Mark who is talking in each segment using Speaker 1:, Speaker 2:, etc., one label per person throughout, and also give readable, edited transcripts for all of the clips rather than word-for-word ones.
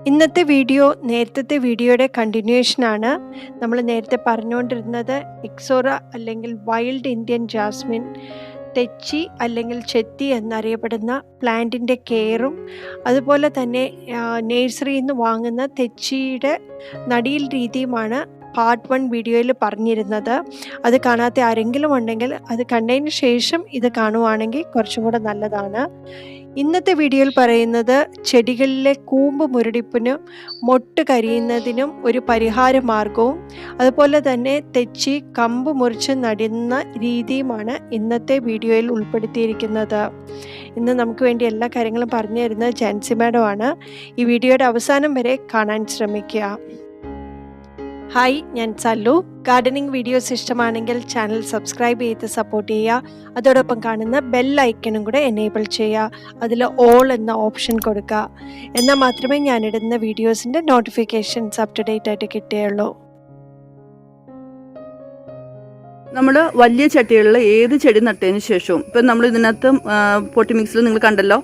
Speaker 1: ഇന്നത്തെ വീഡിയോ നേരത്തെ വീഡിയോയുടെ കണ്ടിന്യൂഷനാണ്. നമ്മൾ നേരത്തെ പറഞ്ഞുകൊണ്ടിരുന്നത് ഇക്സോറ അല്ലെങ്കിൽ വൈൽഡ് ഇന്ത്യൻ ജാസ്മിൻ, തെച്ചി അല്ലെങ്കിൽ ചെത്തി എന്നറിയപ്പെടുന്ന പ്ലാന്റിൻ്റെ കെയറും അതുപോലെ തന്നെ നേഴ്സറിയിൽ നിന്ന് വാങ്ങുന്ന തെച്ചിയുടെ നടീൽ രീതിയുമാണ് പാർട്ട് 1 വീഡിയോയിൽ പറഞ്ഞിരുന്നത്. അത് കാണാത്ത ആരെങ്കിലും ഉണ്ടെങ്കിൽ അത് കണ്ടതിന് ശേഷം ഇത് കാണുവാണെങ്കിൽ കുറച്ചും കൂടെ നല്ലതാണ്. ഇന്നത്തെ വീഡിയോയിൽ പറയുന്നത് ചെടികളിലെ കൂമ്പ് മുരടിപ്പിനും മൊട്ട് കരിയുന്നതിനും ഒരു പരിഹാര മാർഗവും അതുപോലെ തന്നെ തെച്ചി കമ്പ് മുറിച്ച് നടുന്ന രീതിയുമാണ് ഇന്നത്തെ വീഡിയോയിൽ ഉൾപ്പെടുത്തിയിരിക്കുന്നത്. ഇന്ന് നമുക്ക് വേണ്ടി എല്ലാ കാര്യങ്ങളും പറഞ്ഞു തരുന്നത് ജാൻസി മാഡമാണ്. ഈ വീഡിയോയുടെ അവസാനം വരെ കാണാൻ ശ്രമിക്കുക. ഹായ്, ഞാൻ സല്ലു. ഗാർഡനിങ് വീഡിയോസ് ഇഷ്ടമാണെങ്കിൽ ചാനൽ സബ്സ്ക്രൈബ് ചെയ്ത് സപ്പോർട്ട് ചെയ്യുക. അതോടൊപ്പം കാണുന്ന ബെൽ ഐക്കണും കൂടെ എനേബിൾ ചെയ്യുക. അതിൽ ഓൾ എന്ന ഓപ്ഷൻ കൊടുക്കുക. എന്നാൽ മാത്രമേ ഞാനിടുന്ന വീഡിയോസിൻ്റെ നോട്ടിഫിക്കേഷൻസ് അപ് ടു ഡേറ്റ് ആയിട്ട് കിട്ടുകയുള്ളൂ.
Speaker 2: നമ്മൾ വലിയ ചട്ടികളിൽ ഏത് ചെടി നട്ടതിന് ശേഷവും ഇപ്പം നമ്മൾ ഇതിനകത്ത് പൊട്ടി മിക്സിൽ നിങ്ങൾ കണ്ടല്ലോ,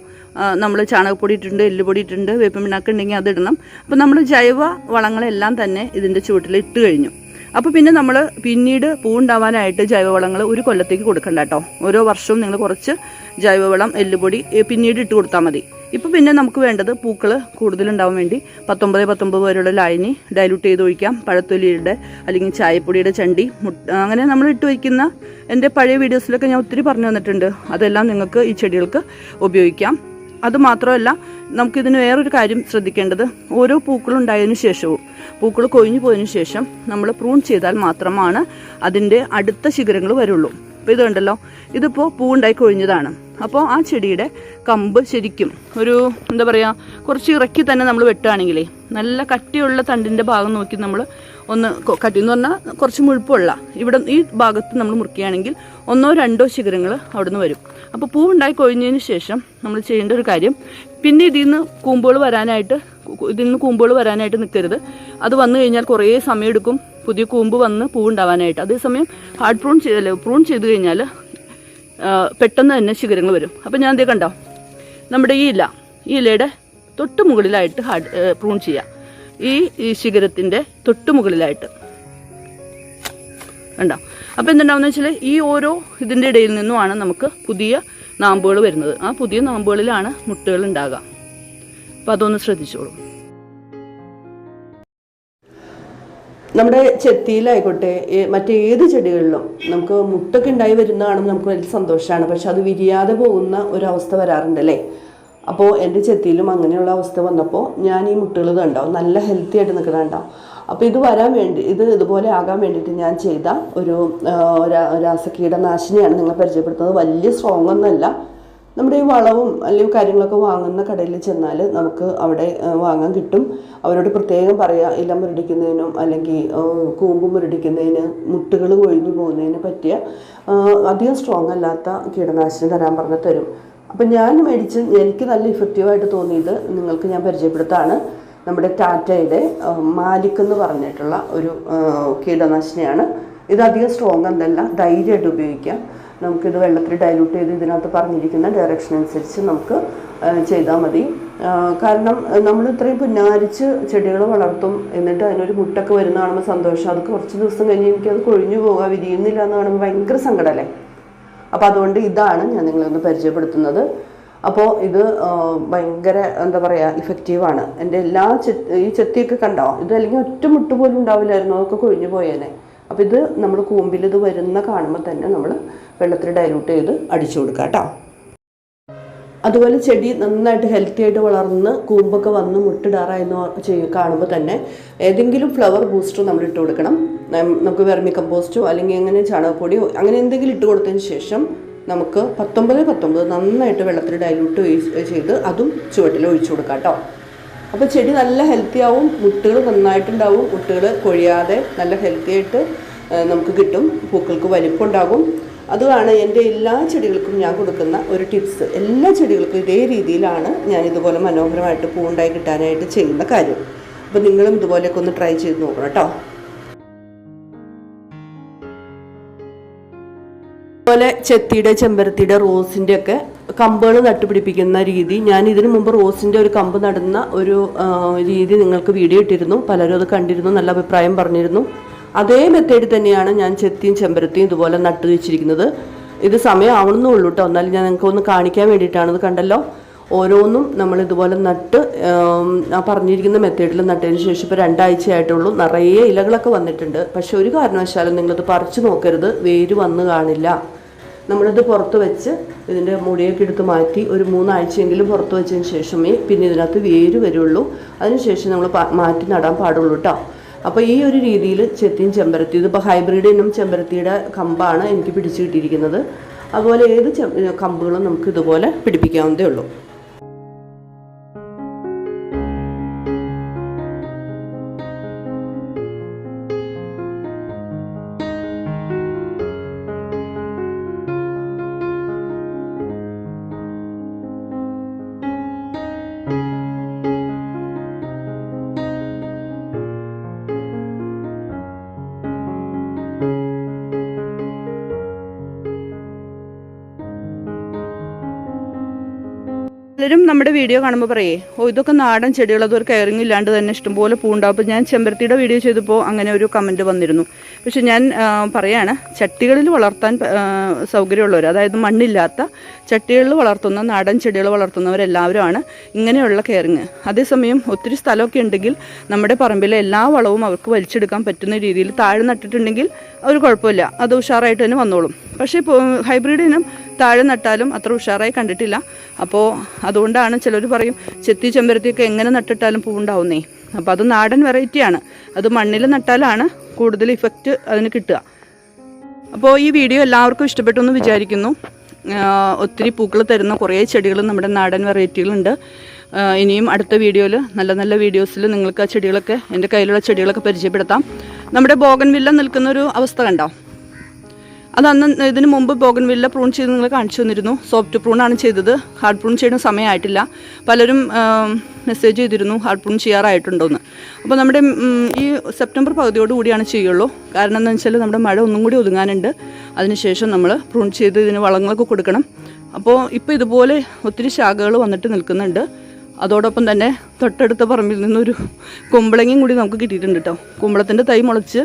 Speaker 2: നമ്മൾ ചാണകപ്പൊടി ഇട്ടിട്ടുണ്ട്, എല്ലുപൊടി ഇട്ടിട്ടുണ്ട്, വേപ്പിൻ പിണ്ണാക്ക് ഉണ്ടെങ്കിൽ അത് ഇടണം. അപ്പം നമ്മൾ ജൈവ വളങ്ങളെല്ലാം തന്നെ ഇതിൻ്റെ ചുവട്ടിൽ ഇട്ട് കഴിഞ്ഞു. അപ്പോൾ പിന്നെ നമ്മൾ പിന്നീട് പൂവുണ്ടാവാനായിട്ട് ജൈവവളങ്ങൾ ഒരു കൊല്ലത്തേക്ക് കൊടുക്കണ്ട കേട്ടോ. ഓരോ വർഷവും നിങ്ങൾ കുറച്ച് ജൈവവളം, എല്ലുപൊടി പിന്നീട് ഇട്ട് കൊടുത്താൽ മതി. ഇപ്പോൾ പിന്നെ നമുക്ക് വേണ്ടത് പൂക്കൾ കൂടുതലുണ്ടാവാൻ വേണ്ടി 19 വരെയുള്ള ലായനി ഡൈലൂട്ട് ചെയ്ത് ഒഴിക്കാം. പഴത്തൊലിയുടെ അല്ലെങ്കിൽ ചായപ്പൊടിയുടെ ചണ്ടി, അങ്ങനെ നമ്മൾ ഇട്ട് വയ്ക്കുന്ന എൻ്റെ പഴയ വീഡിയോസിലൊക്കെ ഞാൻ ഒത്തിരി പറഞ്ഞു തന്നിട്ടുണ്ട്. അതെല്ലാം നിങ്ങൾക്ക് ഈ ചെടികൾക്ക് ഉപയോഗിക്കാം. അതുമാത്രമല്ല, നമുക്കിതിന് വേറൊരു കാര്യം ശ്രദ്ധിക്കേണ്ടത്, ഓരോ പൂക്കളുണ്ടായതിനു ശേഷവും പൂക്കൾ കൊഴിഞ്ഞു പോയതിനു ശേഷം നമ്മൾ പ്രൂൺ ചെയ്താൽ മാത്രമാണ് അതിൻ്റെ അടുത്ത ശിഖരങ്ങൾ വരുള്ളൂ. അപ്പോൾ ഇത് കണ്ടല്ലോ, ഇതിപ്പോൾ പൂവുണ്ടായി കൊഴിഞ്ഞതാണ്. അപ്പോൾ ആ ചെടിയുടെ കമ്പ് ശരിക്കും ഒരു എന്താ പറയുക, കുറച്ച് ഇറക്കി തന്നെ നമ്മൾ വെട്ടുകയാണെങ്കിലേ നല്ല കട്ടിയുള്ള തണ്ടിൻ്റെ ഭാഗം നോക്കി നമ്മൾ ഒന്ന് കട്ടി എന്ന് പറഞ്ഞാൽ കുറച്ച് മുഴുപ്പുള്ള ഇവിടെ ഈ ഭാഗത്ത് നമ്മൾ മുറിക്കുകയാണെങ്കിൽ 1-2 ശിഖരങ്ങൾ അവിടെ നിന്ന് വരും. അപ്പോൾ പൂവുണ്ടായി കൊഴിഞ്ഞതിന് ശേഷം നമ്മൾ ചെയ്യേണ്ട ഒരു കാര്യം, പിന്നെ ഇതിൽ നിന്ന് കൂമ്പുകൾ വരാനായിട്ട് നിൽക്കരുത്. അത് വന്നു കഴിഞ്ഞാൽ കുറേ സമയമെടുക്കും പുതിയ കൂമ്പ് വന്ന് പൂവുണ്ടാവാനായിട്ട്. അതേസമയം ഹാർഡ് പ്രൂൺ ചെയ്ത് കഴിഞ്ഞാൽ പെട്ടെന്ന് തന്നെ ശിഖരങ്ങൾ വരും. അപ്പം ഞാൻ എന്തേ കണ്ടോ, നമ്മുടെ ഈ ഇലയുടെ തൊട്ട് മുകളിലായിട്ട് പ്രൂൺ ചെയ്യാം. ഈ ശിഖരത്തിൻ്റെ തൊട്ട് മുകളിലായിട്ട് കണ്ടോ. അപ്പോൾ എന്തുണ്ടാവുമെന്ന് വെച്ചാൽ ഈ ഓരോ ഇതിൻ്റെ ഇടയിൽ നിന്നുമാണ് നമുക്ക് പുതിയ നാമ്പുകൾ വരുന്നത്. ആ പുതിയ നാമ്പുകളിലാണ് മുട്ടുകൾ ഉണ്ടാകുക. അപ്പോൾ അതൊന്ന് ശ്രദ്ധിച്ചോളൂ. നമ്മുടെ ചെത്തിയിലായിക്കോട്ടെ മറ്റേത് ചെടികളിലും നമുക്ക് മുട്ടൊക്കെ ഉണ്ടായി വരുന്ന കാണുമ്പോൾ നമുക്ക് വലിയ സന്തോഷമാണ്. പക്ഷെ അത് വിരിയാതെ പോകുന്ന ഒരവസ്ഥ വരാറുണ്ടല്ലേ. അപ്പോൾ എൻ്റെ ചെത്തിയിലും അങ്ങനെയുള്ള അവസ്ഥ വന്നപ്പോൾ ഞാൻ ഈ മുട്ടുകൾ കണ്ടോ നല്ല ഹെൽത്തി ആയിട്ട് നിൽക്കുന്നത് കണ്ടോ. അപ്പോൾ ഇത് ഇതുപോലെ ആകാൻ വേണ്ടിയിട്ട് ഞാൻ ചെയ്ത ഒരു രാസകീടനാശിനിയാണ് നിങ്ങളെ പരിചയപ്പെടുത്തുന്നത്. വലിയ സ്ട്രോങ് ഒന്നല്ല. നമ്മുടെ ഈ വളവും അല്ലെങ്കിൽ കാര്യങ്ങളൊക്കെ വാങ്ങുന്ന കടയിൽ ചെന്നാൽ നമുക്ക് അവിടെ വാങ്ങാൻ കിട്ടും. അവരോട് പ്രത്യേകം പറയുക, ഇല മുരടിക്കുന്നതിനും അല്ലെങ്കിൽ കൂമ്പ് മുരടിക്കുന്നതിന്, മുട്ടുകൾ കൊഴിഞ്ഞു പോകുന്നതിന് പറ്റിയ അധികം സ്ട്രോങ് അല്ലാത്ത കീടനാശിനി തരാൻ പറഞ്ഞ് തരും. അപ്പം ഞാൻ മേടിച്ച് എനിക്ക് നല്ല ഇഫക്റ്റീവായിട്ട് തോന്നിയത് നിങ്ങൾക്ക് ഞാൻ പരിചയപ്പെടുത്താണ്. നമ്മുടെ ടാറ്റയുടെ മാലിക് എന്ന് പറഞ്ഞിട്ടുള്ള ഒരു കീടനാശിനിയാണ്. ഇത് അധികം സ്ട്രോങ് എന്നല്ല, ധൈര്യമായിട്ട് ഉപയോഗിക്കാം. നമുക്കിത് വെള്ളത്തിൽ ഡൈലൂട്ട് ചെയ്ത് ഇതിനകത്ത് പറഞ്ഞിരിക്കുന്ന ഡയറക്ഷൻ അനുസരിച്ച് നമുക്ക് ചെയ്താൽ മതി. കാരണം നമ്മൾ ഇത്രയും പുന്നാരിച്ച് ചെടികൾ വളർത്തും, എന്നിട്ട് അതിനൊരു മുട്ടൊക്കെ വരുന്ന കാണുമ്പോൾ സന്തോഷം. അത് കുറച്ച് ദിവസം കഴിഞ്ഞ് എനിക്കത് കൊഴിഞ്ഞു പോകാൻ വിരിയുന്നില്ല എന്ന് കാണുമ്പോൾ ഭയങ്കര സങ്കടമല്ലേ. അപ്പോൾ അതുകൊണ്ട് ഇതാണ് ഞാൻ നിങ്ങളൊന്ന് പരിചയപ്പെടുത്തുന്നത്. അപ്പോൾ ഇത് ഭയങ്കര എന്താ പറയുക ഇഫക്റ്റീവാണ്. എൻ്റെ ഈ ചെത്തിയൊക്കെ കണ്ടോ, ഇത് അല്ലെങ്കിൽ ഒറ്റ മുട്ട് പോലും ഉണ്ടാവില്ലായിരുന്നു, അതൊക്കെ കൊഴിഞ്ഞു പോയേനെ. അപ്പോൾ ഇത് നമ്മൾ കൂമ്പിൽ ഇത് വരുന്ന കാണുമ്പോൾ തന്നെ നമ്മൾ വെള്ളത്തിൽ ഡൈലൂട്ട് ചെയ്ത് അടിച്ചു കൊടുക്കുക കേട്ടോ. അതുപോലെ ചെടി നന്നായിട്ട് ഹെൽത്തി ആയിട്ട് വളർന്ന് കൂമ്പൊക്കെ വന്ന് മുട്ടിടാറായെന്ന് കാണുമ്പോൾ തന്നെ ഏതെങ്കിലും ഫ്ലവർ ബൂസ്റ്റർ നമ്മൾ ഇട്ട് കൊടുക്കണം. നമുക്ക് വെർമി കമ്പോസ്റ്റോ അല്ലെങ്കിൽ അങ്ങനെ ചാണകപ്പൊടിയോ അങ്ങനെ എന്തെങ്കിലും ഇട്ട് കൊടുത്തതിന് ശേഷം നമുക്ക് 19 നന്നായിട്ട് വെള്ളത്തിൽ ഡൈലൂട്ട് ചെയ്ത് അതും ചുവട്ടിൽ ഒഴിച്ചു കൊടുക്കാം കേട്ടോ. അപ്പോൾ ചെടി നല്ല ഹെൽത്തി ആവും, മുട്ടുകൾ നന്നായിട്ടുണ്ടാവും, മുട്ടുകൾ കൊഴിയാതെ നല്ല ഹെൽത്തി ആയിട്ട് നമുക്ക് കിട്ടും, പൂക്കൾക്ക് വലിപ്പമുണ്ടാകും. അതാണ് എൻ്റെ എല്ലാ ചെടികൾക്കും ഞാൻ കൊടുക്കുന്ന ഒരു ടിപ്സ്. എല്ലാ ചെടികൾക്കും ഇതേ രീതിയിലാണ് ഞാൻ ഇതുപോലെ മനോഹരമായിട്ട് പൂവുണ്ടായി കിട്ടാനായിട്ട് ചെയ്യുന്ന കാര്യം. അപ്പോൾ നിങ്ങളും ഇതുപോലെയൊക്കെ ഒന്ന് ട്രൈ ചെയ്ത് നോക്കണം കേട്ടോ. ഇതുപോലെ ചെത്തിയുടെ, ചെമ്പരത്തിയുടെ, റോസിൻ്റെ ഒക്കെ കമ്പുകൾ നട്ടുപിടിപ്പിക്കുന്ന രീതി, ഞാൻ ഇതിനു മുമ്പ് റോസിൻ്റെ ഒരു കമ്പ് നടുന്ന ഒരു രീതി നിങ്ങൾക്ക് വീഡിയോ ഇട്ടിരുന്നു. പലരും അത് കണ്ടിരുന്നു, നല്ല അഭിപ്രായം പറഞ്ഞിരുന്നു. അതേ മെത്തേഡ് തന്നെയാണ് ഞാൻ ചെത്തിയും ചെമ്പരത്തിയും ഇതുപോലെ നട്ടു വെച്ചിരിക്കുന്നത്. ഇത് സമയം ആവണമെന്നേ ഉള്ളൂ കേട്ടോ, എന്നാലും ഞാൻ നിങ്ങൾക്ക് ഒന്ന് കാണിക്കാൻ വേണ്ടിയിട്ടാണ്. ഇത് കണ്ടല്ലോ, ഓരോന്നും നമ്മൾ ഇതുപോലെ നട്ട് ആ പറഞ്ഞിരിക്കുന്ന മെത്തേഡിൽ നട്ടതിന് ശേഷം ഇപ്പോൾ 2 ആഴ്ചയായിട്ടുള്ളൂ. നിറയെ ഇലകളൊക്കെ വന്നിട്ടുണ്ട്. പക്ഷെ ഒരു കാരണവശാലും നിങ്ങളിത് പറിച്ചു നോക്കരുത്, വേര് വന്ന് കാണില്ല. നമ്മളിത് പുറത്ത് വെച്ച് ഇതിൻ്റെ മുടിയൊക്കെ എടുത്ത് മാറ്റി ഒരു 3 ആഴ്ചയെങ്കിലും പുറത്ത് വെച്ചതിന് ശേഷമേ പിന്നെ ഇതിനകത്ത് വേര് വരുള്ളൂ. അതിനുശേഷം നമ്മൾ മാറ്റി നടാൻ പാടുള്ളൂ കേട്ടോ. അപ്പോൾ ഈ ഒരു രീതിയിൽ ചെത്തിയും ചെമ്പരത്തി, ഇതിപ്പോൾ ഹൈബ്രിഡ് ഇനം ചെമ്പരത്തിയുടെ കമ്പാണ് എനിക്ക് പിടിച്ചു കിട്ടിയിരിക്കുന്നത്. അതുപോലെ ഏത് കമ്പുകളും നമുക്ക് ഇതുപോലെ പിടിപ്പിക്കാവുന്നതേ ഉള്ളൂ.
Speaker 3: പലരും നമ്മുടെ വീഡിയോ കാണുമ്പോൾ പറയേ, ഇതൊക്കെ നാടൻ ചെടികൾ, അതൊരു കെയറിങ് ഇല്ലാണ്ട് തന്നെ ഇഷ്ടംപോലെ പൂണ്ടാവും. അപ്പോൾ ഞാൻ ചെമ്പരത്തിയുടെ വീഡിയോ ചെയ്തപ്പോൾ അങ്ങനെ ഒരു കമൻറ്റ് വന്നിരുന്നു. പക്ഷെ ഞാൻ പറയാണ്, ചട്ടികളിൽ വളർത്താൻ സൗകര്യമുള്ളവർ, അതായത് മണ്ണില്ലാത്ത ചട്ടികളിൽ വളർത്തുന്ന നാടൻ ചെടികൾ വളർത്തുന്നവരെല്ലാവരുമാണ് ഇങ്ങനെയുള്ള കെയറിങ്. അതേസമയം ഒത്തിരി സ്ഥലമൊക്കെ ഉണ്ടെങ്കിൽ നമ്മുടെ പറമ്പിലെ എല്ലാ വളവും അവർക്ക് വലിച്ചെടുക്കാൻ പറ്റുന്ന രീതിയിൽ താഴെ നട്ടിട്ടുണ്ടെങ്കിൽ ഒരു കുഴപ്പമില്ല, അത് ഉഷാറായിട്ട് തന്നെ വന്നോളും. പക്ഷേ ഇപ്പോൾ ഹൈബ്രിഡ് ഇനം താഴെ നട്ടാലും അത്ര ഉഷാറായി കണ്ടിട്ടില്ല. അപ്പോൾ അതുകൊണ്ടാണ് ചിലർ പറയും ചെത്തി ചെമ്പരത്തിയൊക്കെ എങ്ങനെ നട്ടിട്ടാലും പൂവുണ്ടാവുന്നേ. അപ്പോൾ അത് നാടൻ വെറൈറ്റിയാണ്, അത് മണ്ണിൽ നട്ടാലാണ് കൂടുതൽ ഇഫക്റ്റ് അതിന് കിട്ടുക. അപ്പോൾ ഈ വീഡിയോ എല്ലാവർക്കും ഇഷ്ടപ്പെട്ടു എന്ന് വിചാരിക്കുന്നു. ഒത്തിരി പൂക്കൾ തരുന്ന കുറേ ചെടികൾ നമ്മുടെ നാടൻ വെറൈറ്റികളുണ്ട്. ഇനിയും അടുത്ത വീഡിയോയിൽ നല്ല നല്ല വീഡിയോസിൽ നിങ്ങൾക്ക് ആ ചെടികളൊക്കെ, എൻ്റെ കയ്യിലുള്ള ചെടികളൊക്കെ പരിചയപ്പെടുത്താം. നമ്മുടെ ബോഗൺവില്ല നിൽക്കുന്നൊരു അവസ്ഥ കണ്ടോ, അതന്ന് ഇതിന് മുമ്പ് ബോഗൺവില്ല പ്രൂൺ ചെയ്ത് നിങ്ങൾ കാണിച്ചു തന്നിരുന്നു. സോഫ്റ്റ് പ്രൂണാണ് ചെയ്തത്, ഹാർഡ് പ്രൂൺ ചെയ്യുന്ന സമയമായിട്ടില്ല. പലരും മെസ്സേജ് ചെയ്തിരുന്നു ഹാർഡ് പ്രൂൺ ചെയ്യാറായിട്ടുണ്ടോയെന്ന്. അപ്പോൾ നമ്മുടെ ഈ സെപ്റ്റംബർ പകുതിയോട് കൂടിയാണ് ചെയ്യുള്ളൂ. കാരണം എന്താണെന്ന് വെച്ചാൽ നമ്മുടെ മഴ ഒന്നും കൂടി ഒതുങ്ങാനുണ്ട്. അതിനുശേഷം നമ്മൾ പ്രൂൺ ചെയ്ത് ഇതിന് വളങ്ങളൊക്കെ കൊടുക്കണം. അപ്പോൾ ഇപ്പോൾ ഇതുപോലെ ഒത്തിരി ശാഖകൾ വന്നിട്ട് നിൽക്കുന്നുണ്ട്. അതോടൊപ്പം തന്നെ തൊട്ടടുത്ത പറമ്പിൽ നിന്നൊരു കുമ്പളങ്ങയും കൂടി നമുക്ക് കിട്ടിയിട്ടുണ്ട് കേട്ടോ. കുമ്പളത്തിൻ്റെ തൈ മുളച്ച്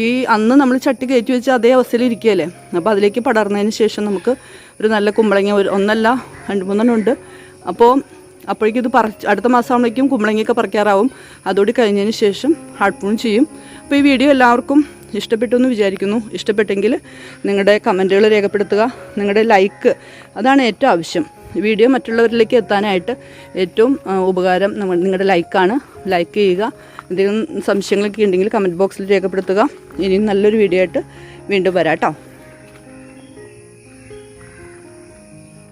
Speaker 3: ഈ അന്ന് നമ്മൾ ചട്ടി കയറ്റി വെച്ച് അതേ അവസ്ഥയിൽ ഇരിക്കുകയല്ലേ. അപ്പോൾ അതിലേക്ക് പടർന്നതിന് ശേഷം നമുക്ക് ഒരു നല്ല കുമ്പളങ്ങ, ഒന്നല്ല 2-3 ഉണ്ട്. അപ്പോഴേക്കും ഇത് അടുത്ത മാസം ആകുമ്പോഴേക്കും കുമ്പളങ്ങയൊക്കെ പറിക്കാറാവും. അതോടെ കഴിഞ്ഞതിന് ശേഷം ഹാർഡ് പ്രൂൺ ചെയ്യും. അപ്പോൾ ഈ വീഡിയോ എല്ലാവർക്കും ഇഷ്ടപ്പെട്ടു എന്ന് വിചാരിക്കുന്നു. ഇഷ്ടപ്പെട്ടെങ്കിൽ നിങ്ങളുടെ കമൻറ്റുകൾ രേഖപ്പെടുത്തുക, നിങ്ങളുടെ ലൈക്ക്, അതാണ് ഏറ്റവും ആവശ്യം. വീഡിയോ മറ്റുള്ളവരിലേക്ക് എത്താനായിട്ട് ഏറ്റവും ഉപകാരം നിങ്ങളുടെ ലൈക്കാണ്. ലൈക്ക് ചെയ്യുക. എന്തെങ്കിലും സംശയങ്ങളൊക്കെ ഉണ്ടെങ്കിൽ കമൻറ്റ് ബോക്സിൽ രേഖപ്പെടുത്തുക. ഇനിയും നല്ലൊരു വീഡിയോ ആയിട്ട് വീണ്ടും വരാം കേട്ടോ.